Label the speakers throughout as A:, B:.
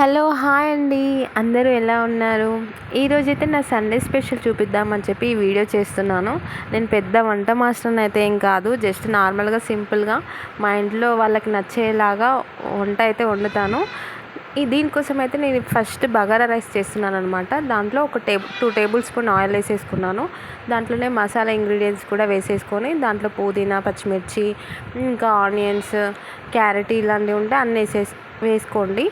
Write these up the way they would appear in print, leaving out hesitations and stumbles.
A: Hello hi అండి. అందరూ ఎలా ఉన్నారు? ఈరోజైతే నా సండే స్పెషల్ చూపిద్దామని చెప్పి ఈ వీడియో చేస్తున్నాను. నేను పెద్ద వంట మాస్టర్ని అయితే ఏం కాదు, జస్ట్ నార్మల్గా సింపుల్గా మా ఇంట్లో వాళ్ళకి నచ్చేలాగా వంట అయితే వండుతాను. దీనికోసం అయితే నేను ఫస్ట్ బగారా రైస్ చేస్తున్నాను అనమాట. దాంట్లో ఒక 2 టేబుల్ స్పూన్ ఆయిల్ వేసేసుకున్నాను. దాంట్లోనే మసాలా ఇంగ్రీడియంట్స్ కూడా వేసేసుకొని దాంట్లో పుదీనా, పచ్చిమిర్చి, ఇంకా ఆనియన్స్, క్యారెట్ ఇలాంటివి ఉంటే అన్నీ వేసుకోండి.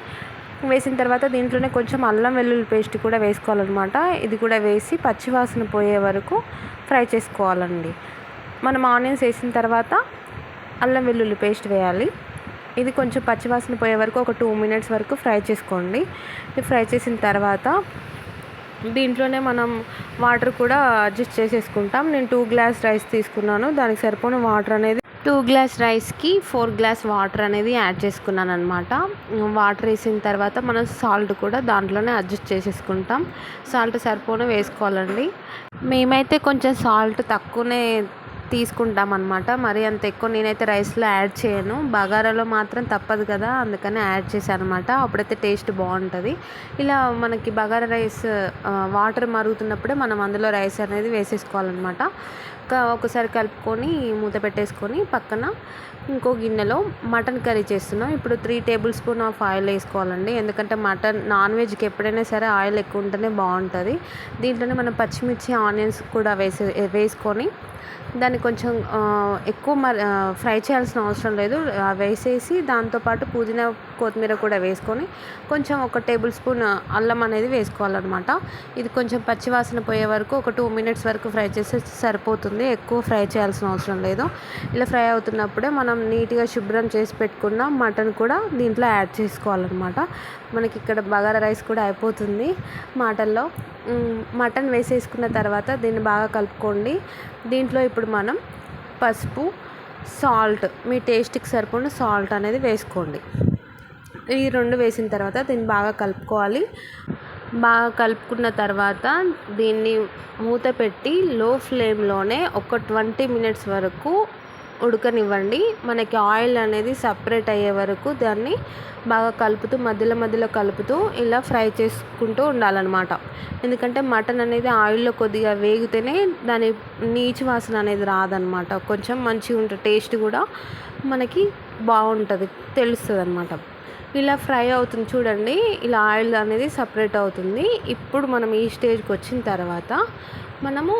A: వేసిన తర్వాత దీంట్లోనే కొంచెం అల్లం వెల్లుల్లి పేస్ట్ కూడా వేసుకోవాలన్నమాట. ఇది కూడా వేసి పచ్చివాసన పోయే వరకు ఫ్రై చేసుకోవాలండి. మనం ఆనియన్స్ వేసిన తర్వాత అల్లం వెల్లుల్లి పేస్ట్ వేయాలి. ఇది కొంచెం పచ్చివాసన పోయే వరకు ఒక 2 మినిట్స్ వరకు ఫ్రై చేసుకోండి. ఇది ఫ్రై చేసిన తర్వాత దీంట్లోనే మనం వాటర్ కూడా అడ్జస్ట్ చేసేసుకుంటాం. నేను 2 గ్లాస్ రైస్ తీసుకున్నాను. దానికి సరిపోయిన వాటర్ అనేది 2 గ్లాస్ రైస్కి 4 గ్లాస్ వాటర్ అనేది యాడ్ చేసుకున్నాను అనమాట. వాటర్ వేసిన తర్వాత మనం సాల్ట్ కూడా దాంట్లోనే అడ్జస్ట్ చేసేసుకుంటాం. సాల్ట్ సరిపోనే వేసుకోవాలండి. మేమైతే కొంచెం సాల్ట్ తక్కువనే తీసుకుంటాం అనమాట. మరి అంత ఎక్కువ నేనైతే రైస్లో యాడ్ చేయను. బగారాలో మాత్రం తప్పదు కదా, అందుకని యాడ్ చేశాను అనమాట. అప్పుడైతే టేస్ట్ బాగుంటుంది. ఇలా మనకి బగారా రైస్ వాటర్ మరుగుతున్నప్పుడే మనం అందులో రైస్ అనేది వేసేసుకోవాలన్నమాట. ఒకసారి కలుపుకొని మూత పెట్టేసుకొని పక్కన ఇంకో గిన్నెలో మటన్ కర్రీ చేస్తున్నాం. ఇప్పుడు 3 టేబుల్ స్పూన్ ఆఫ్ ఆయిల్ వేసుకోవాలండి. ఎందుకంటే నాన్ వెజ్కి ఎప్పుడైనా సరే ఆయిల్ ఎక్కువ ఉంటేనే బాగుంటుంది. దీంట్లోనే మనం పచ్చిమిర్చి, ఆనియన్స్ కూడా వేసుకొని దాన్ని కొంచెం ఎక్కువ ఫ్రై చేయాల్సిన అవసరం లేదు. వేసేసి దాంతోపాటు పుదీనా, కొత్తిమీర కూడా వేసుకొని కొంచెం ఒక టేబుల్ స్పూన్ అల్లం అనేది వేసుకోవాలన్నమాట. ఇది కొంచెం పచ్చివాసన పోయే వరకు ఒక 2 మినిట్స్ వరకు ఫ్రై చేస్తే సరిపోతుంది. ఎక్కువ ఫ్రై చేయాల్సిన అవసరం లేదు. ఇలా ఫ్రై అవుతున్నప్పుడే మనం నీట్గా శుభ్రం చేసి పెట్టుకున్న మటన్ కూడా దీంట్లో యాడ్ చేసుకోవాలన్నమాట. మనకి ఇక్కడ బగారా రైస్ కూడా అయిపోతుంది మాటల్లో. మటన్ వేసేసుకున్న తర్వాత దీన్ని బాగా కలుపుకోండి. దీంట్లో ఇప్పుడు మనం పసుపు, సాల్ట్, మీ టేస్ట్కి సరిపడిన సాల్ట్ అనేది వేసుకోండి. ఈ 2 వేసిన తర్వాత దీన్ని బాగా కలుపుకోవాలి. బాగా కలుపుకున్న తర్వాత దీన్ని మూత పెట్టి లో ఫ్లేమ్లోనే ఒక 20 మినిట్స్ వరకు ఉడకనివ్వండి. మనకి ఆయిల్ అనేది సపరేట్ అయ్యే వరకు దాన్ని బాగా కలుపుతూ మధ్యలో కలుపుతూ ఇలా ఫ్రై చేసుకుంటూ ఉండాలన్నమాట. ఎందుకంటే మటన్ అనేది ఆయిల్లో కొద్దిగా వేగితేనే దాని నీచు వాసన అనేది రాదనమాట. కొంచెం మంచిగా ఉంటుంది, టేస్ట్ కూడా మనకి బాగుంటుంది, తెలుస్తుంది అనమాట. ఇలా ఫ్రై అవుతుంది చూడండి. ఇలా ఆయిల్ అనేది సపరేట్ అవుతుంది. ఇప్పుడు మనం ఈ స్టేజ్కి వచ్చిన తర్వాత మనము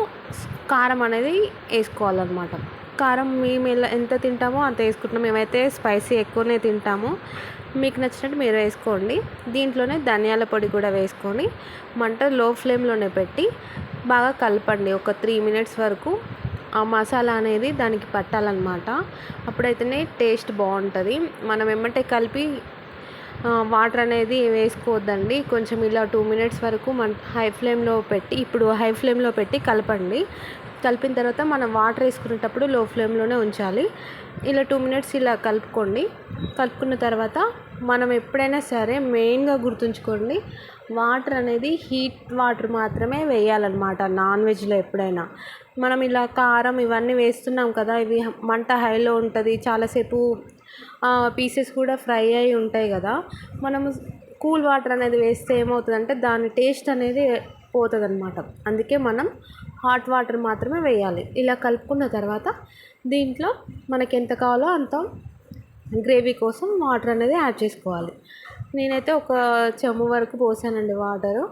A: కారం అనేది వేసుకోవాలన్నమాట. కారం మేము ఎంత తింటామో అంత వేసుకుంటున్నాం. మేమైతే స్పైసీ ఎక్కువనే తింటాము. మీకు నచ్చినట్టు మీరు వేసుకోండి. దీంట్లోనే ధనియాల పొడి కూడా వేసుకొని మంట లో ఫ్లేమ్లోనే పెట్టి బాగా కలపండి. ఒక 3 మినిట్స్ వరకు ఆ మసాలా అనేది దానికి పట్టాలన్నమాట. అప్పుడైతేనే టేస్ట్ బాగుంటుంది. మనం ఏమంటే కలిపి వాటర్ అనేది వేసుకోవద్దండి. కొంచెం ఇలా 2 మినిట్స్ వరకు హై ఫ్లేమ్లో పెట్టి కలపండి. కలిపిన తర్వాత మనం వాటర్ వేసుకునేటప్పుడు లో ఫ్లేమ్లోనే ఉంచాలి. ఇలా 2 మినిట్స్ ఇలా కలుపుకోండి. కలుపుకున్న తర్వాత మనం ఎప్పుడైనా సరే మెయిన్గా గుర్తుంచుకోండి, వాటర్ అనేది హీట్ వాటర్ మాత్రమే వేయాలన్నమాట. నాన్ వెజ్లో ఎప్పుడైనా మనం ఇలా కారం ఇవన్నీ వేస్తున్నాం కదా, ఇవి మంట హైలో ఉంటుంది. చాలాసేపు పీసెస్ కూడా ఫ్రై అయి ఉంటాయి కదా. మనము కూల్ వాటర్ అనేది వేస్తే ఏమవుతుందంటే దాని టేస్ట్ అనేది పోతుంది అనమాట. అందుకే మనం హాట్ వాటర్ మాత్రమే వేయాలి. ఇలా కలుపుకున్న తర్వాత దీంట్లో మనకి ఎంత కావాలో అంత గ్రేవీ కోసం వాటర్ అనేది యాడ్ చేసుకోవాలి. నేనైతే ఒక చెంబు వరకు పోసానండి వాటరు.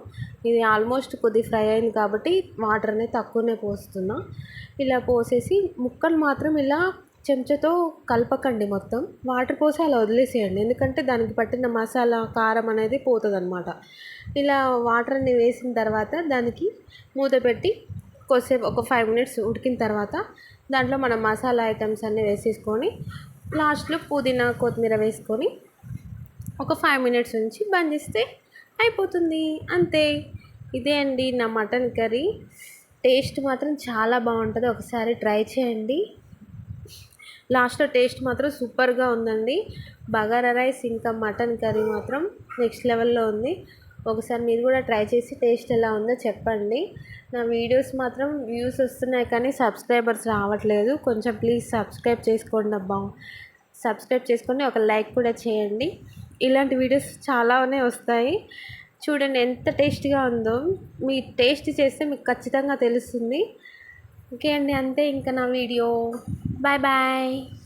A: ఇది ఆల్మోస్ట్ కొద్ది ఫ్రై అయింది కాబట్టి వాటర్ అనేది తక్కువనే పోస్తున్నా. ఇలా పోసేసి ముక్కలు మాత్రం ఇలా చెంచాతో కలపకండి, మొత్తం వాటర్ పోసి అలా వదిలేసేయండి. ఎందుకంటే దానికి పట్టిన మసాలా, కారం అనేది పోతుంది అనమాట. ఇలా వాటర్ అన్ని వేసిన తర్వాత దానికి మూత పెట్టి కొద్దిసేపు ఒక 5 మినిట్స్ ఉడికిన తర్వాత దాంట్లో మనం మసాలా ఐటమ్స్ అన్నీ వేసేసుకొని లాస్ట్లో పుదీనా, కొత్తిమీర వేసుకొని ఒక 5 మినిట్స్ ఉంచి బంద్ చేస్తే అయిపోతుంది. అంతే, ఇదే అండి నా మటన్ కర్రీ. టేస్ట్ మాత్రం చాలా బాగుంటుంది. ఒకసారి ట్రై చేయండి. లాస్ట్లో టేస్ట్ మాత్రం సూపర్గా ఉందండి. బగారా రైస్ ఇంకా మటన్ కర్రీ మాత్రం నెక్స్ట్ లెవెల్లో ఉంది. ఒకసారి మీరు కూడా ట్రై చేసి టేస్ట్ ఎలా ఉందో చెప్పండి. నా వీడియోస్ మాత్రం వ్యూస్ వస్తున్నాయి కానీ సబ్స్క్రైబర్స్ రావట్లేదు. కొంచెం ప్లీజ్ సబ్స్క్రైబ్ చేసుకోండి అబ్బా. సబ్స్క్రైబ్ చేసుకొని ఒక లైక్ కూడా చేయండి. ఇలాంటి వీడియోస్ చాలానే వస్తాయి. చూడండి ఎంత టేస్టీగా ఉందో. మీ టేస్ట్ చేస్తే మీకు ఖచ్చితంగా తెలుస్తుంది. ఓకే అండి, అంతే ఇంకా నా వీడియో. Bye bye.